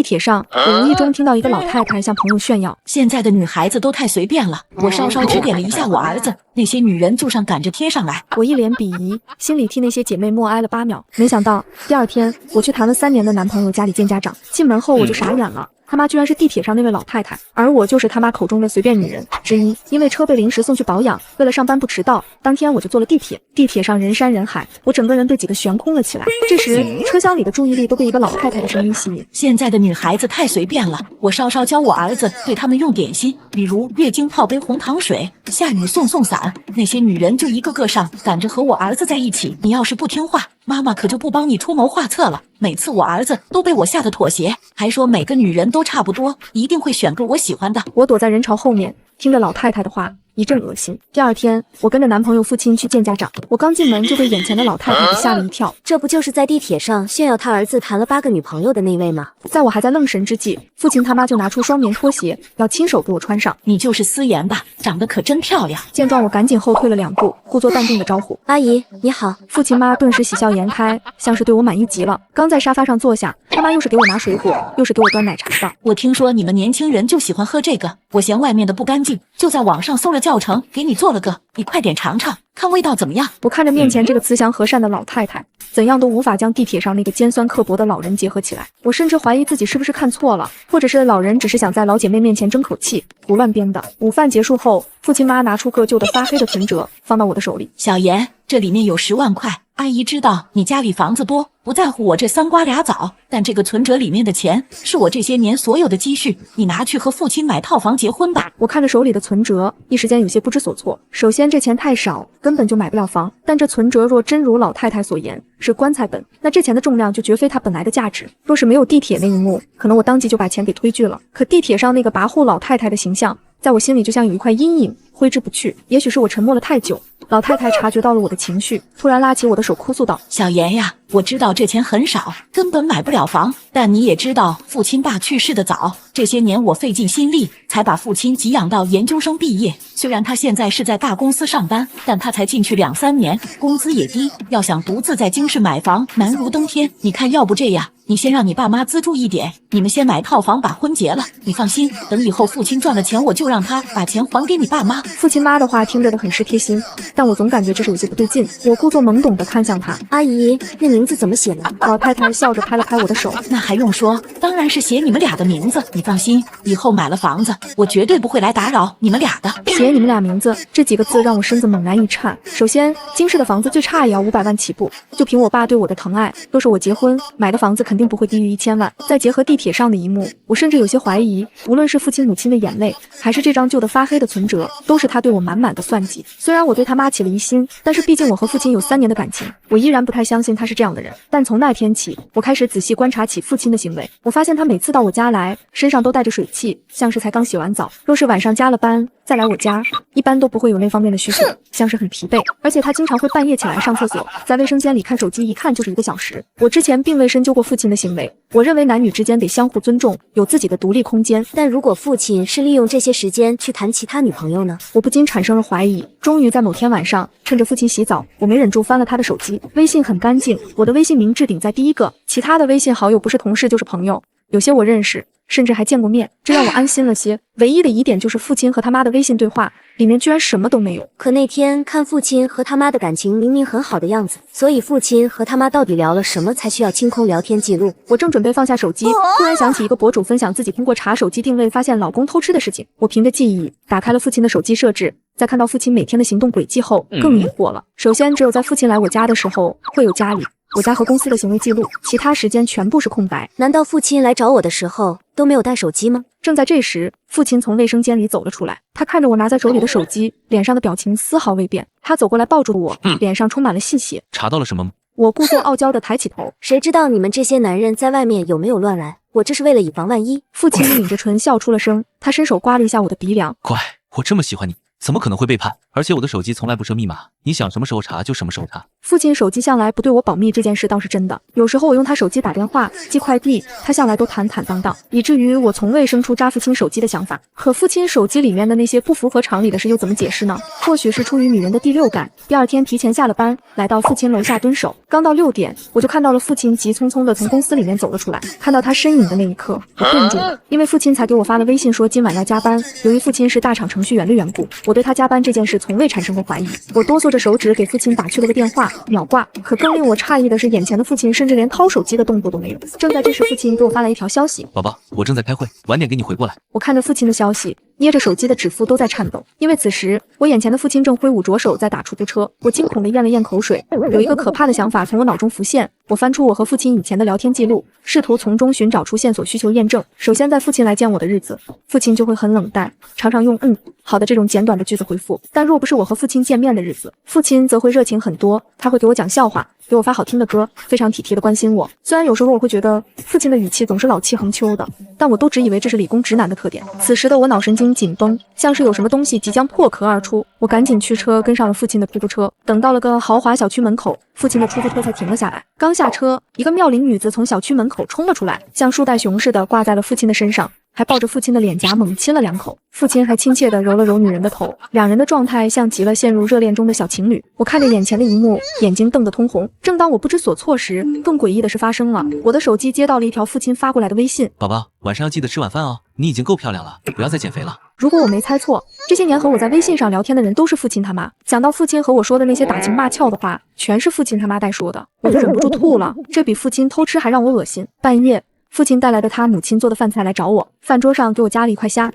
地铁上，我无意中听到一个老太太向朋友炫耀：现在的女孩子都太随便了，我稍稍指点了一下我儿子，那些女人就上赶着贴上来。我一脸鄙夷，心里替那些姐妹默哀了8秒。没想到第二天，我去谈了3年的男朋友家里见家长，进门后我就傻眼了。他妈居然是地铁上那位老太太，而我就是他妈口中的随便女人之一。因为车被临时送去保养，为了上班不迟到，当天我就坐了地铁。地铁上人山人海，我整个人被挤得悬空了起来。这时，车厢里的注意力都被一个老太太的声音吸引。现在的女孩子太随便了，我稍稍教我儿子对他们用点心，比如月经泡杯红糖水，下雨送伞，那些女人就一个个上赶着和我儿子在一起。你要是不听话，妈妈可就不帮你出谋划策了。每次我儿子都被我吓得妥协，还说每个女人都差不多，一定会选个我喜欢的。我躲在人潮后面，听着老太太的话，一阵恶心。第二天，我跟着男朋友父亲去见家长，我刚进门就被眼前的老太太给吓了一跳。这不就是在地铁上炫耀他儿子谈了8个女朋友的那位吗？在我还在愣神之际，父亲他妈就拿出双棉拖鞋，要亲手给我穿上。你就是思妍吧，长得可真漂亮。见状，我赶紧后退了2步，故作淡定的招呼：阿姨你好。父亲妈顿时喜笑颜开，像是对我满意极了。刚在沙发上坐下，他妈又是给我拿水果，又是给我端奶茶的。我听说你们年轻人就喜欢喝这个，我嫌外面的不干净，就在网上搜了教程，给你做了个，你快点尝尝，看味道怎么样。我看着面前这个慈祥和善的老太太，怎样都无法将地铁上那个尖酸刻薄的老人结合起来。我甚至怀疑自己是不是看错了，或者是老人只是想在老姐妹面前争口气，胡乱编的。午饭结束后，父亲妈拿出个旧的发黑的存折放到我的手里。小妍，这里面有10万块，阿姨知道你家里房子多，不在乎我这3瓜俩枣，但这个存折里面的钱是我这些年所有的积蓄，你拿去和父亲买套房结婚吧。我看着手里的存折，一时间有些不知所措。首先这钱太少，根本就买不了房，但这存折若真如老太太所言是棺材本，那这钱的重量就绝非它本来的价值。若是没有地铁那一幕，可能我当即就把钱给推拒了。可地铁上那个跋扈老太太的形象，在我心里就像有一块阴影挥之不去。也许是我沉默了太久，老太太察觉到了我的情绪，突然拉起我的手哭诉道：小妍呀，我知道这钱很少，根本买不了房，但你也知道父亲爸去世的早，这些年我费尽心力才把父亲给养到研究生毕业。虽然他现在是在大公司上班，但他才进去2、3年，工资也低，要想独自在京市买房难如登天。你看，要不这样，你先让你爸妈资助一点，你们先买套房把婚结了。你放心，等以后父亲赚了钱，我就让他把钱还给你爸妈。父亲妈的话听着的很是贴心，但我总感觉这是有些不对劲。我故作懵懂的看向他：阿姨，那名字怎么写呢？老太太笑着拍了拍我的手：那还用说，当然是写你们俩的名字。你放心，以后买了房子，我绝对不会来打扰你们俩的。写你们俩名字这几个字让我身子猛然一颤。首先，京市的房子最差也要500万起步，就凭我爸对我的疼爱，若是我结婚买的房子肯定不会低于1000万。再结合地铁上的一幕，我甚至有些怀疑，无论是父亲母亲的眼泪，还是这张旧的发黑的存折，都是他对我满满的算计。虽然我对他妈起了疑心，但是毕竟我和父亲有3年的感情，我依然不太相信他是这样的人。但从那天起，我开始仔细观察起父亲的行为。我发现他每次到我家来，身上都带着水汽，像是才刚洗完澡。若是晚上加了班再来我家，一般都不会有那方面的需求，像是很疲惫。而且他经常会半夜起来上厕所，在卫生间里看手机，一看就是1个小时。我之前并未深究过父亲的行为，我认为男女之间得相互尊重，有自己的独立空间。但如果父亲是利用这些时间去谈其他女朋友呢？我不禁产生了怀疑。终于在某天晚上，趁着父亲洗澡，我没忍住翻了他的手机，微信很干净，我的微信名置顶在第1个，其他的微信好友不是同事就是朋友，有些我认识，甚至还见过面，这让我安心了些。唯一的疑点就是父亲和他妈的微信对话里面居然什么都没有。可那天看父亲和他妈的感情明明很好的样子，所以父亲和他妈到底聊了什么才需要清空聊天记录？我正准备放下手机，突然想起一个博主分享自己通过查手机定位发现老公偷吃的事情。我凭着记忆打开了父亲的手机设置，在看到父亲每天的行动轨迹后更疑惑了。首先，只有在父亲来我家的时候会有家里、我家和公司的行为记录，其他时间全部是空白。难道父亲来找我的时候都没有带手机吗？正在这时，父亲从卫生间里走了出来，他看着我拿在手里的手机，脸上的表情丝毫未变。他走过来抱住我，脸上充满了戏谑。查到了什么吗？我故作傲娇的抬起头，谁知道你们这些男人在外面有没有乱来？我这是为了以防万一。父亲抿着唇笑出了声，他伸手刮了一下我的鼻梁。乖，我这么喜欢你，怎么可能会背叛？而且我的手机从来不设密码，你想什么时候查就什么时候查。父亲手机向来不对我保密，这件事倒是真的。有时候我用他手机打电话、寄快递，他向来都坦坦荡荡，以至于我从未生出扎父亲手机的想法。可父亲手机里面的那些不符合常理的事又怎么解释呢？或许是出于女人的第六感。第二天提前下了班，来到父亲楼下蹲守。刚到6点，我就看到了父亲急匆匆地从公司里面走了出来。看到他身影的那一刻，我顿住了，因为父亲才给我发了微信说今晚要加班。由于父亲是大厂程序员的缘故，我对他加班这件事从未产生过怀疑。我哆嗦着手指给父亲打去了个电话，秒挂。可更令我诧异的是，眼前的父亲甚至连掏手机的动作都没有。正在这时，父亲给我发来一条消息：宝宝，我正在开会，晚点给你回过来。我看着父亲的消息，捏着手机的指腹都在颤抖，因为此时我眼前的父亲正挥舞着手在打出租车。我惊恐地咽了咽口水，有一个可怕的想法从我脑中浮现。我翻出我和父亲以前的聊天记录，试图从中寻找出线索，需求验证。首先，在父亲来见我的日子，父亲就会很冷淡，常常用好的这种简短的句子回复。但若不是我和父亲见面的日子，父亲则会热情很多，他会给我讲笑话，给我发好听的歌，非常体贴的关心我。虽然有时候我会觉得父亲的语气总是老气横秋的，但我都只以为这是理工直男的特点。此时的我脑神经紧绷，像是有什么东西即将破壳而出。我赶紧驱车跟上了父亲的出租车，等到了个豪华小区门口，父亲的出租车才停了下来。刚下车，一个妙龄女子从小区门口冲了出来，像树袋熊似的挂在了父亲的身上，还抱着父亲的脸颊猛亲了2口。父亲还亲切地揉了揉女人的头，两人的状态像极了陷入热恋中的小情侣。我看着眼前的一幕，眼睛瞪得通红。正当我不知所措时，更诡异的事发生了。我的手机接到了一条父亲发过来的微信：宝宝，晚上要记得吃晚饭哦，你已经够漂亮了，不要再减肥了。如果我没猜错，这些年和我在微信上聊天的人都是父亲他妈。想到父亲和我说的那些打情骂俏的话，全是父亲他妈代说的，我就忍不住吐了。这比父亲偷吃还让我恶心。半夜，父亲带来的他母亲做的饭菜来找我，饭桌上给我加了一块虾。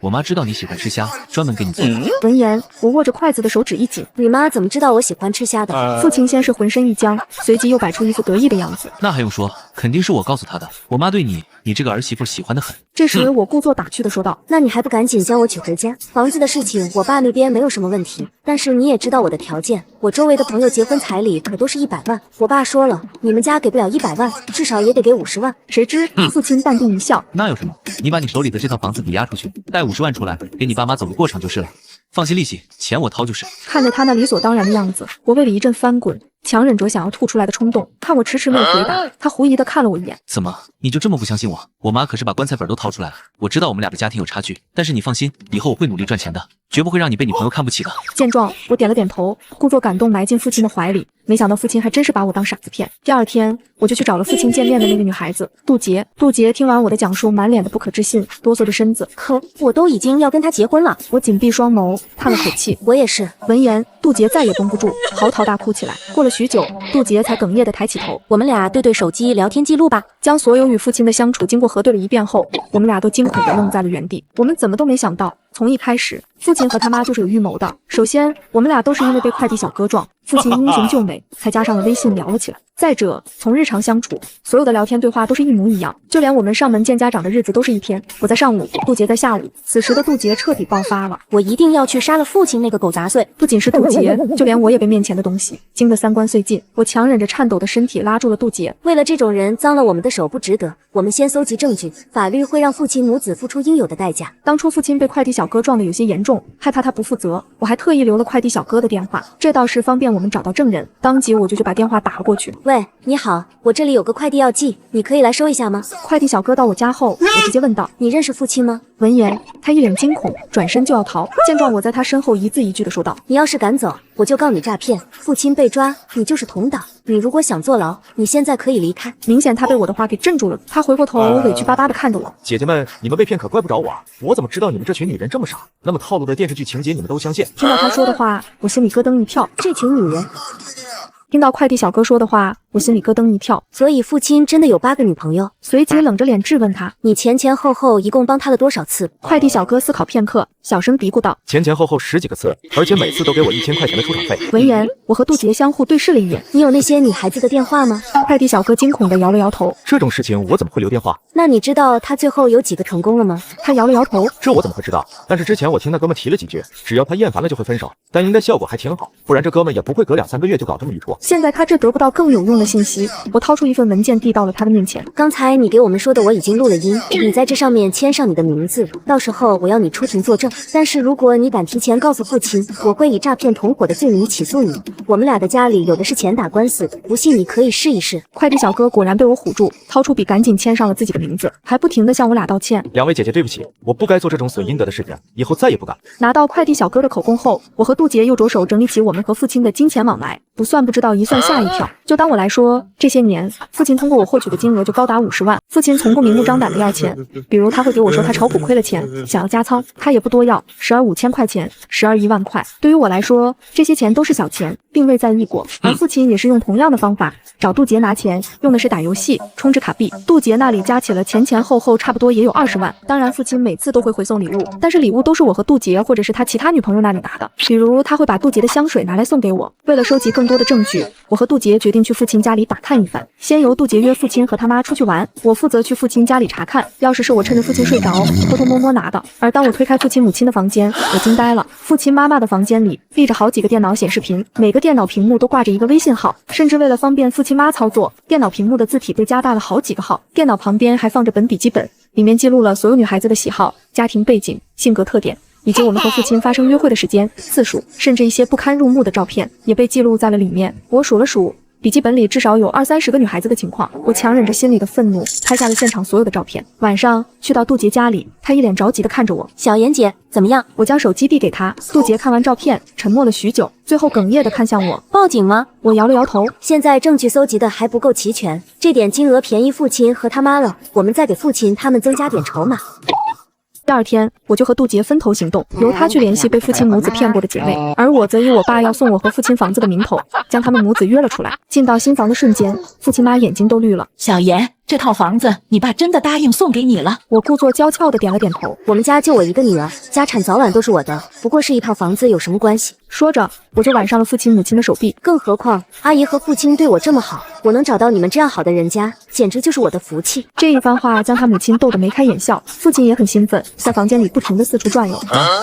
我妈知道你喜欢吃虾，专门给你做的。闻言，我握着筷子的手指一紧。你妈怎么知道我喜欢吃虾的？父亲先是浑身一僵，随即又摆出一副得意的样子。那还用说，肯定是我告诉她的。我妈对你这个儿媳妇喜欢得很。这时我故作打趣的说道：那你还不赶紧将我娶回家？房子的事情我爸那边没有什么问题，但是你也知道我的条件，我周围的朋友结婚彩礼可都是100万。我爸说了，你们家给不了100万，至少也得给50万。谁知父亲淡定一笑：那有什么？你把你手里的这套房子抵押出去，贷50万出来，给你爸妈走个过场就是了。放心利息，钱我掏就是。看着他那理所当然的样子，我胃里一阵翻滚，强忍着想要吐出来的冲动。看我迟迟没有回答，他狐疑地看了我一眼。怎么，你就这么不相信我？我妈可是把棺材本都掏出来了。我知道我们俩的家庭有差距，但是你放心，以后我会努力赚钱的，绝不会让你被你朋友看不起的。见状，我点了点头，故作感动埋进父亲的怀里。没想到父亲还真是把我当傻子骗。第二天，我就去找了父亲见面的那个女孩子杜杰。杜杰听完我的讲述，满脸的不可置信，哆嗦着身子。可我都已经要跟他结婚了。我紧闭双眸，叹了口气。我也是。闻言，杜杰再也绷不住，嚎啕大哭起来。过了许久，杜杰才哽咽地抬起头。我们俩对对手机聊天记录吧。将所有与父亲的相处经过核对了一遍后，我们俩都惊恐地愣在了原地。我们怎么都没想到，从一开始，父亲和他妈就是有预谋的。首先，我们俩都是因为被快递小哥撞，父亲英雄救美，才加上了微信聊了起来。再者，从日常相处，所有的聊天对话都是一模一样，就连我们上门见家长的日子都是一天。我在上午，杜杰在下午。此时的杜杰彻底爆发了，我一定要去杀了父亲那个狗杂碎。不仅是杜杰，就连我也被面前的东西惊得三观碎尽。我强忍着颤抖的身体拉住了杜杰。为了这种人，脏了我们的手不值得。我们先搜集证据，法律会让父亲母子付出应有的代价。当初父亲被快递小哥撞得有些严重，害怕他不负责，我还特意留了快递小哥的电话，这倒是方便我们找到证人。当即我就去把电话打了过去。喂，你好，我这里有个快递要寄，你可以来收一下吗？快递小哥到我家后，我直接问道：你认识父亲吗？闻言，他一脸惊恐，转身就要逃。见状，我在他身后一字一句地说道：你要是敢走，我就告你诈骗。父亲被抓，你就是同党。你如果想坐牢，你现在可以离开。明显他被我的话给镇住了，他回过头委屈巴巴地看着我。姐姐们，你们被骗可怪不着我啊！我怎么知道你们这群女人这么傻？那么套路的电视剧情节你们都相信？听到他说的话，我心里咯噔一跳。这群女人。听到快递小哥说的话，我心里咯噔一跳。所以父亲真的有8个女朋友？随即冷着脸质问他：你前前后后一共帮他了多少次？快递小哥思考片刻，小声嘀咕道：前前后后10几个次，而且每次都给我1000块钱的出场费。闻言，我和杜杰相互对视了一眼。你有那些女孩子的电话吗？快递小哥惊恐地摇了摇头。这种事情我怎么会留电话？那你知道他最后有几个成功了吗？他摇了摇头。这我怎么会知道？但是之前我听那哥们提了几句，只要他厌烦了就会分手，但应该效果还挺好，不然这哥们也不会隔2、3个月就搞这么一出。现在他这得不到更有用的信息，我掏出一份文件递到了他的面前。刚才你给我们说的我已经录了音，你在这上面签上你的名字，到时候我要你出庭作证。但是如果你敢提前告诉父亲，我会以诈骗同伙的罪名起诉你。我们俩的家里有的是钱打官司，不信你可以试一试。快递小哥果然被我唬住，掏出笔赶紧签上了自己的名字，还不停地向我俩道歉。两位姐姐，对不起，我不该做这种损阴德的事情，以后再也不敢。拿到快递小哥的口供后，我和杜杰又着手整理起我们和父亲的金钱往来，不算不知道，一算吓一跳。就当我来说，这些年父亲通过我获取的金额就高达50万。父亲从不明目张胆的要钱，比如他会给我说他炒股亏了钱，想要加仓，他也不多要，时而5000块钱，时而1万块。对于我来说，这些钱都是小钱，并未在意过。而父亲也是用同样的方法找杜杰拿钱，用的是打游戏充值卡币。杜杰那里加起了前后差不多也有20万。当然父亲每次都会回送礼物，但是礼物都是我和杜杰或者是他其他女朋友那里拿的，比如他会把杜杰的香水拿来送给我。为了收集更多的证据，我和杜杰决定去父亲家里打探一番。先由杜杰约父亲和他妈出去玩，我负责去父亲家里查看，钥匙是我趁着父亲睡着偷偷摸摸拿的。而当我推开父亲母亲的房间，我惊呆了，父亲妈妈的房间里立着好几个电脑显示屏，每个电脑屏幕都挂着一个微信号，甚至为了方便父亲妈操作，电脑屏幕的字体被加大了好几个号。电脑旁边还放着本笔记本，里面记录了所有女孩子的喜好、家庭背景、性格特点，以及我们和父亲发生约会的时间、次数，甚至一些不堪入目的照片也被记录在了里面。我数了数，笔记本里至少有20-30个女孩子的情况。我强忍着心里的愤怒，拍下了现场所有的照片。晚上去到杜杰家里，他一脸着急地看着我。小妍姐，怎么样？我将手机递给他，杜杰看完照片，沉默了许久，最后哽咽地看向我。报警吗？我摇了摇头。现在证据搜集的还不够齐全，这点金额便宜父亲和他妈了，我们再给父亲他们增加点筹码。第二天，我就和杜杰分头行动，由他去联系被父亲母子骗过的姐妹，而我则以我爸要送我和父亲房子的名头，将他们母子约了出来。进到新房的瞬间，父亲妈眼睛都绿了。小妍，这套房子你爸真的答应送给你了？我故作娇俏的点了点头。我们家就我一个女儿，家产早晚都是我的，不过是一套房子，有什么关系？说着，我就挽上了父亲母亲的手臂。更何况阿姨和父亲对我这么好，我能找到你们这样好的人家，简直就是我的福气。这一番话将他母亲逗得眉开眼笑，父亲也很兴奋，在房间里不停地四处转悠。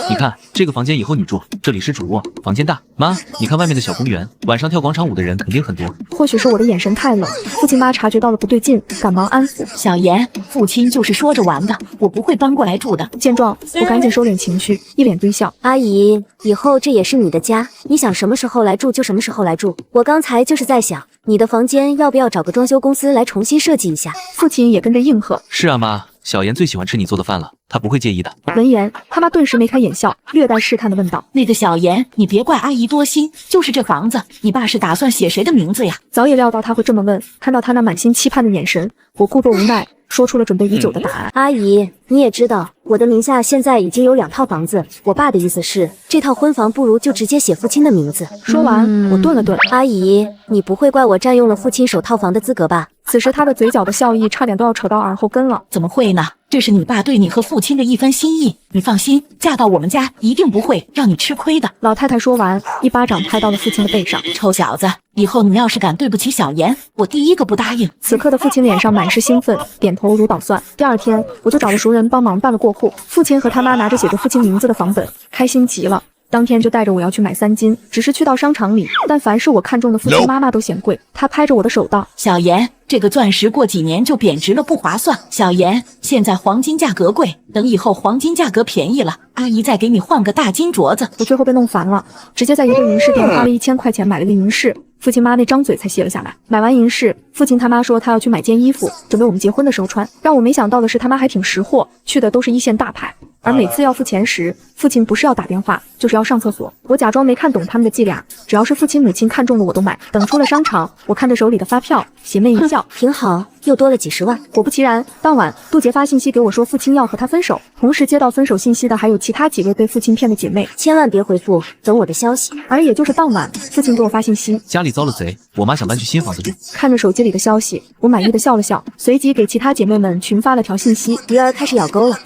你看这个房间以后你住，这里是主卧，房间大。妈，你看外面的小公园，晚上跳广场舞的人肯定很多。或许是我的眼神太冷，父亲妈察觉到了不对劲，赶忙安抚。小妍，父亲就是说着玩的，我不会搬过来住的。见状，我赶紧收敛情绪，一脸堆笑。阿姨，以后这也是你的家，你想什么时候来住就什么时候来住。我刚才就是在想，你的房间要不要找个装修公司来重新设计一下？父亲也跟着应和。是啊妈，小妍最喜欢吃你做的饭了，她不会介意的。闻言，他妈顿时眉开眼笑，略带试探地问道：“那个小妍，你别怪阿姨多心，就是这房子，你爸是打算写谁的名字呀？”早也料到他会这么问，看到他那满心期盼的眼神，我故作无奈，说出了准备已久的答案。阿姨，你也知道，我的名下现在已经有2套房子，我爸的意思是，这套婚房不如就直接写父亲的名字。说完，我顿了顿。阿姨，你不会怪我占用了父亲首套房的资格吧？此时他的嘴角的笑意差点都要扯到耳后根了。怎么会呢？这是你爸对你和父亲的一番心意，你放心，嫁到我们家一定不会让你吃亏的。老太太说完，一巴掌拍到了父亲的背上。臭小子，以后你要是敢对不起小妍，我第一个不答应。此刻的父亲脸上满是兴奋，点头如捣蒜。第二天，我就找了熟人帮忙办了过户。父亲和他妈拿着写着父亲名字的房本，开心极了。当天就带着我要去买3金，只是去到商场里，但凡是我看中的父亲妈妈都嫌贵。他拍着我的手道：“小妍，这个钻石过几年就贬值了，不划算。小妍，现在黄金价格贵，等以后黄金价格便宜了，阿姨再给你换个大金镯子。”我最后被弄烦了，直接在一个银饰店花了1000块钱买了个银饰。父亲妈那张嘴才卸了下来。买完银饰，父亲他妈说他要去买件衣服，准备我们结婚的时候穿。让我没想到的是，他妈还挺识货，去的都是1线大牌。而每次要付钱时，父亲不是要打电话，就是要上厕所。我假装没看懂他们的伎俩，只要是父亲母亲看中的我都买。等出了商场，我看着手里的发票，邪魅一笑，挺好，又多了几十万。果不其然，当晚杜杰发信息给我说父亲要和他分手，同时接到分手信息的还有其他几位被父亲骗的姐妹。千万别回复，等我的消息。而也就是当晚，父亲给我发信息，家里遭了贼，我妈想搬去新房子住。看着手机里的消息，我满意的笑了笑，随即给其他姐妹们群发了条信息，鱼儿开始咬钩了。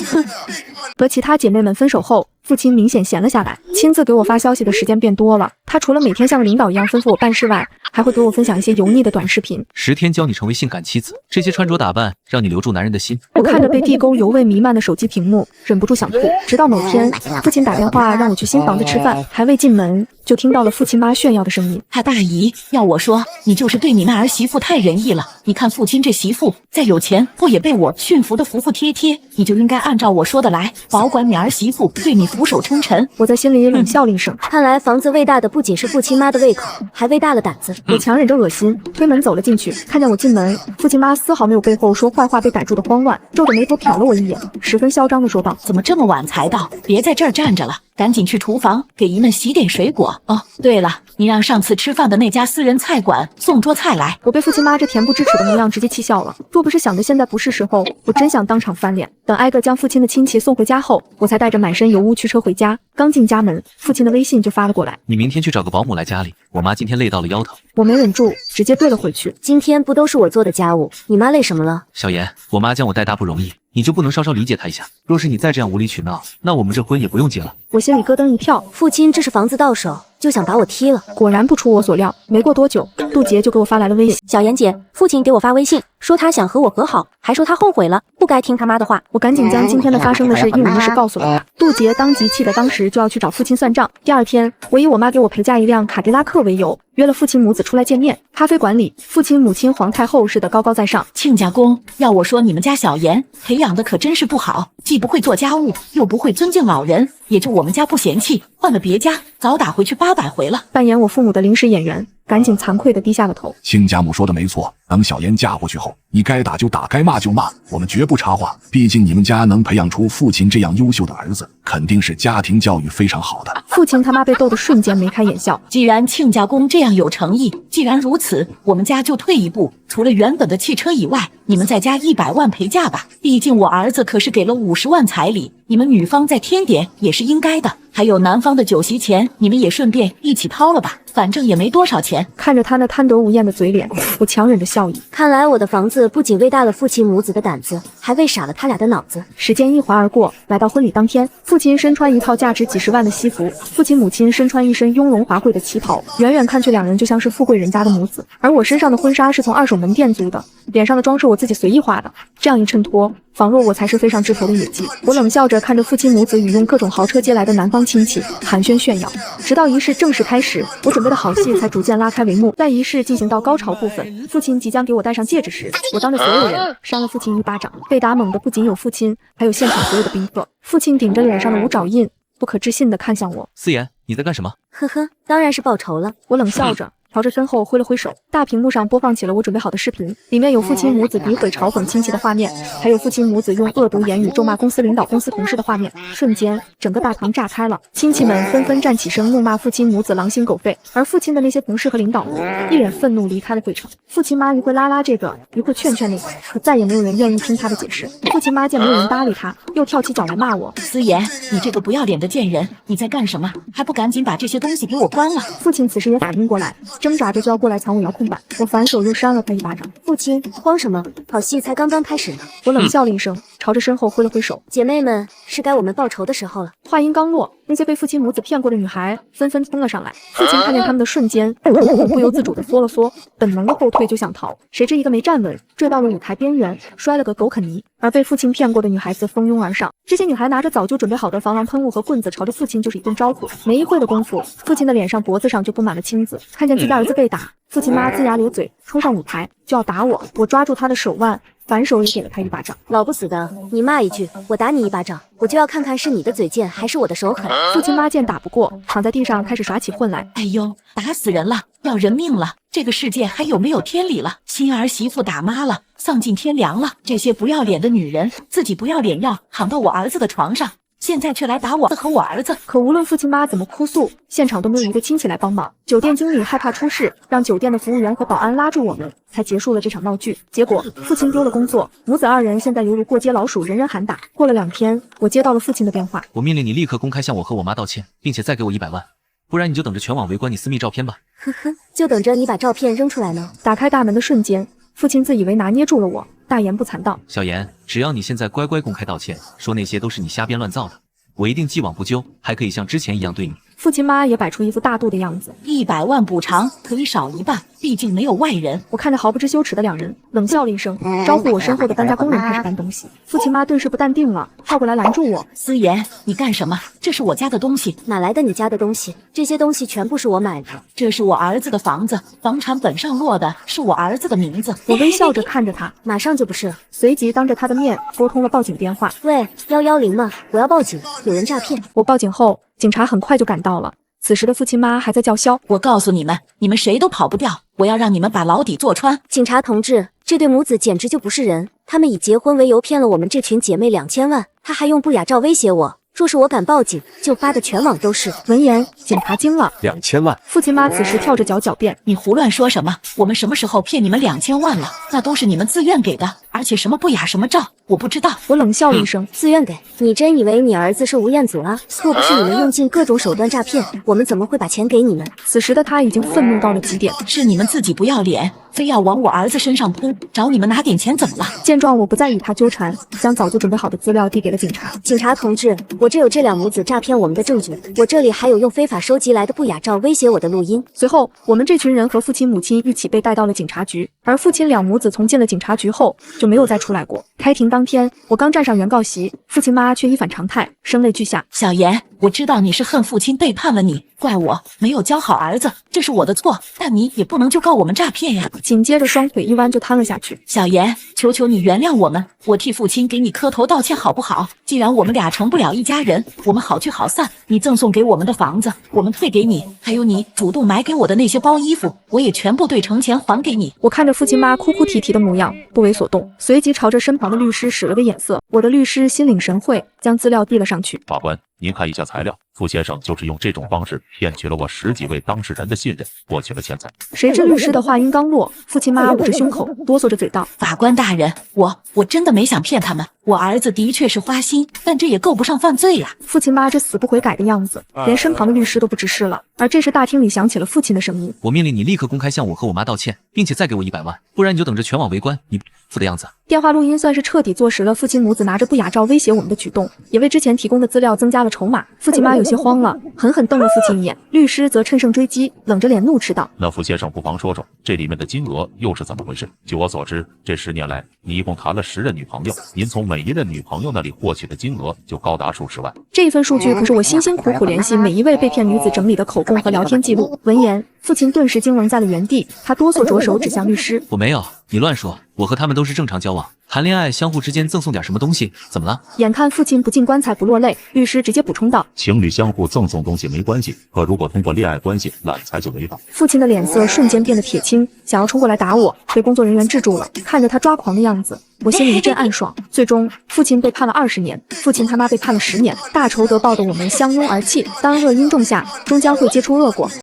和其他姐妹们分手后，父亲明显闲了下来，亲自给我发消息的时间变多了。他除了每天像个领导一样吩咐我办事外，还会给我分享一些油腻的短视频。10天教你成为性感妻子，这些穿着打扮让你留住男人的心。我看着被地沟油味弥漫的手机屏幕，忍不住想吐。直到某天，父亲打电话让我去新房子吃饭，还未进门就听到了父亲妈炫耀的声音。他大姨要我说，你就是对你那儿媳妇太仁义了。你看父亲这媳妇再有钱，不也被我驯服的服服帖帖？你就应该按照我说的来，保管你儿媳妇对你俯首称臣。我在心里冷笑了一声，看来房子喂大的不仅是父亲妈的胃口，还喂大了胆子。我强忍着恶心，推门走了进去。看见我进门，父亲妈丝毫没有背后说坏话被逮住的慌乱，皱着眉头瞟了我一眼，十分嚣张地说道：“怎么这么晚才到？别在这儿站着了，赶紧去厨房给姨们洗点水果。哦，对了，你让上次吃饭的那家私人菜馆送桌菜来。”我被父亲妈这恬不知耻的模样直接气笑了。若不是想着现在不是时候，我真想当场翻脸。等挨个将父亲的亲戚送回家后，我才带着满身油污驱车回家。刚进家门，父亲的微信就发了过来：“你明天去找个保姆来家里，我妈今天累到了腰疼。”我没忍住，直接怼了回去：“今天不都是我做的家务，你妈累什么了？”小妍，我妈将我带大不容易，你就不能稍稍理解她一下？若是你再这样无理取闹，那我们这婚也不用结了。我心里咯噔一跳，父亲这是房子到手就想把我踢了。果然不出我所料，没过多久，杜杰就给我发来了微信：“小妍姐，父亲给我发微信说他想和我和好，还说他后悔了，不该听他妈的话。”我赶紧将今天的发生的事一五一十告诉了他。杜杰当即气得当时就要去找父亲算账。第二天，我以我妈给我陪嫁一辆卡迪拉克为由，约了父亲母子出来见面。咖啡馆里，父亲母亲皇太后似的高高在上。亲家公，要我说，你们家小妍培养的可真是不好，既不会做家务，又不会尊敬老人，也就我们家不嫌弃，换了别家早打回去800回了。扮演我父母的临时演员，赶紧惭愧地低下了头。亲家母说的没错，等小妍嫁过去后，你该打就打，该骂就骂，我们绝不插话。毕竟你们家能培养出父亲这样优秀的儿子，肯定是家庭教育非常好的。父亲他妈被逗得瞬间眉开眼笑。既然亲家公这样有诚意，既然如此，我们家就退一步，除了原本的汽车以外，你们再加100万陪嫁吧。毕竟我儿子可是给了50万彩礼，你们女方再添点也是应该的。还有男方的酒席钱，你们也顺便一起掏了吧，反正也没多少钱。看着他那贪得无厌的嘴脸，我强忍着笑意。看来我的房子不仅喂大了父亲母子的胆子，还喂傻了他俩的脑子。时间一划而过，来到婚礼当天，父亲身穿一套价值几十万的西服，父亲母亲身穿一身雍容华贵的旗袍，远远看去两人就像是富贵人家的母子。而我身上的婚纱是从二手门店租的，脸上的妆是我自己随意画的，这样一衬托，仿若我才是飞上枝头的野鸡。我冷笑着看着父亲母子与用各种豪车接来的男方亲戚寒暄炫耀，直到仪式正式开始，我准备的好戏才逐渐拉开帷幕。在仪式进行到高潮部分，父亲即将给我戴上戒指时，我当着所有人扇了父亲一巴掌。被打猛的不仅有父亲，还有现场所有的宾客。父亲顶着脸上的无爪印，不可置信地看向我：“思妍，你在干什么？”呵呵，当然是报仇了。我冷笑着朝着身后挥了挥手，大屏幕上播放起了我准备好的视频，里面有父亲母子诋毁嘲讽亲戚的画面，还有父亲母子用恶毒言语咒骂公司领导、公司同事的画面。瞬间，整个大堂炸开了，亲戚们纷纷站起身怒骂父亲母子狼心狗肺，而父亲的那些同事和领导们一脸愤怒离开了会场。父亲妈一会拉拉这个，一会劝劝那个，可再也没有人愿意听他的解释。父亲妈见没有人搭理他，又跳起脚来骂我：“思妍，你这个不要脸的贱人，你在干什么？还不赶紧把这些东西给我关了！”父亲此时也反应过来，挣扎着就要过来抢我遥控板，我反手又扇了他一巴掌。父亲，慌什么？好戏才刚刚开始呢。我冷笑了一声，朝着身后挥了挥手：“姐妹们，是该我们报仇的时候了。”话音刚落，那些被父亲母子骗过的女孩纷纷冲了上来。父亲看见他们的瞬间，不由自主地缩了缩，本能的后退就想逃，谁知一个没站稳，坠到了舞台边缘，摔了个狗啃泥。而被父亲骗过的女孩子蜂拥而上，这些女孩拿着早就准备好的防狼喷雾和棍子，朝着父亲就是一顿招呼。没一会的功夫，父亲的脸上、脖子上就布满了青紫。看见自己的儿子被打，父亲妈龇牙咧嘴，冲上舞台就要打我。我抓住他的手腕，反手也给了他一巴掌。老不死的，你骂一句，我打你一巴掌，我就要看看是你的嘴贱还是我的手狠。父亲妈见打不过，躺在地上开始耍起混来。哎呦，打死人了，要人命了！这个世界还有没有天理了？新儿媳妇打妈了，丧尽天良了！这些不要脸的女人，自己不要脸要躺到我儿子的床上，现在却来打我和我儿子。可无论父亲妈怎么哭诉，现场都没有一个亲戚来帮忙。酒店经理害怕出事，让酒店的服务员和保安拉住我们，才结束了这场闹剧。结果父亲丢了工作，母子二人现在犹如过街老鼠，人人喊打。过了2天，我接到了父亲的电话：“我命令你立刻公开向我和我妈道歉，并且再给我100万，不然你就等着全网围观你私密照片吧。”呵呵，就等着你把照片扔出来呢。打开大门的瞬间，父亲自以为拿捏住了我，大言不惭道：“小妍，只要你现在乖乖公开道歉，说那些都是你瞎编乱造的，我一定既往不咎，还可以像之前一样对你。”父亲妈也摆出一副大度的样子。100万补偿可以少一半，毕竟没有外人。我看着毫不知羞耻的两人，冷笑了一声，招呼我身后的搬家工人开始搬东西。父亲妈顿时不淡定了，靠过来拦住我。思妍，你干什么？这是我家的东西。哪来的你家的东西？这些东西全部是我买的。这是我儿子的房子，房产本上落的是我儿子的名字。我微笑着看着他，马上就不是。随即当着他的面拨通了报警电话。喂，110吗？我要报警，有人诈骗。我报警后，警察很快就赶到了。此时的父亲妈还在叫嚣：“我告诉你们，你们谁都跑不掉！我要让你们把牢底坐穿！”警察同志，这对母子简直就不是人，他们以结婚为由骗了我们这群姐妹2000万，他还用不雅照威胁我。若是我敢报警，就发的全网都是。闻言，警察惊了2000万！父亲妈此时跳着脚狡辩：“你胡乱说什么？我们什么时候骗你们2000万了？那都是你们自愿给的，而且什么不雅什么照，我不知道。”我冷笑了一声：“自愿给？你真以为你儿子是吴彦祖啊？若不是你们用尽各种手段诈骗，我们怎么会把钱给你们？”此时的他已经愤怒到了极点：“是你们自己不要脸，非要往我儿子身上扑，找你们拿点钱怎么了？”见状，我不再与他纠缠，将早就准备好的资料递给了警察。警察同志，我这有这两母子诈骗我们的证据，我这里还有用非法收集来的不雅照威胁我的录音。随后，我们这群人和父亲母亲一起被带到了警察局，而父亲两母子从进了警察局后就没有再出来过。开庭当天，我刚站上原告席，父亲妈却一反常态，声泪俱下：“小妍，我知道你是恨父亲背叛了你，怪我没有教好儿子，这是我的错，但你也不能就告我们诈骗呀。”紧接着双腿一弯就瘫了下去。小妍，求求你原谅我们，我替父亲给你磕头道歉好不好？既然我们俩成不了一家人，我们好聚好散。你赠送给我们的房子，我们退给你，还有你主动买给我的那些包衣服，我也全部兑成钱还给你。我看着父亲妈哭哭啼啼的模样，不为所动，随即朝着身旁的律师使了个眼色。我的律师心领神会，将资料递了上去。法官，您看一下材料，傅先生就是用这种方式骗取了我10几位当事人的信任，获取了钱财。谁知律师的话音刚落，父亲妈捂着胸口，哆嗦着嘴道：“法官大人，我真的没想骗他们，我儿子的确是花心，但这也够不上犯罪呀。”父亲妈这死不悔改的样子，连身旁的律师都不直视了。而这时大厅里响起了父亲的声音：“我命令你立刻公开向我和我妈道歉，并且再给我100万，不然你就等着全网围观你父的样子。”电话录音算是彻底坐实了父亲母子拿着不雅照威胁我们的举动，也为之前提供的资料增加了筹码。父亲妈有些慌了，狠狠瞪了父亲一眼。律师则趁胜追击，冷着脸怒斥道：“那傅先生不妨说说，这里面的金额又是怎么回事？据我所知，这10年来你一共谈了10任女朋友，您从每一任女朋友那里获取的金额就高达数十万。这份数据可是我辛辛苦苦联系每一位被骗女子整理的口供和聊天记录。”闻言，父亲顿时惊愣在了原地，他哆嗦着手指向律师：“我没有，你乱说，我和他们都是正常交往，谈恋爱相互之间赠送点什么东西，怎么了？”眼看父亲不进棺材不落泪，律师直接补充道：“情侣相互赠送东西没关系，可如果通过恋爱关系揽财就违法。”父亲的脸色瞬间变得铁青，想要冲过来打我，被工作人员制住了。看着他抓狂的样子，我心里一阵暗爽。最终，父亲被判了20年，父亲他妈被判了10年，大仇得报的我们相拥而泣。当恶因种下，终将会结出恶果。